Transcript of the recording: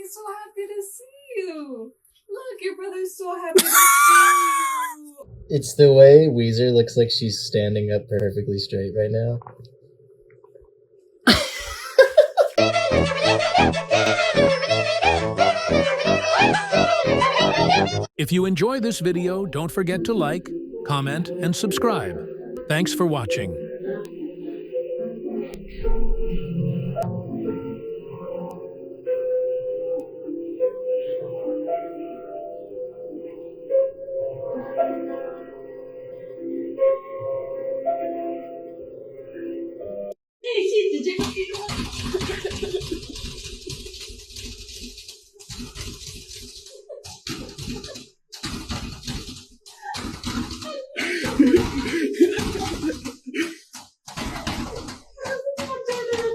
He's so happy to see you. Look, your brother's so happy to see you. It's the way Weezer looks like she's standing up perfectly straight right now. If you enjoy this video, don't forget to like, comment, and subscribe. Thanks for watching.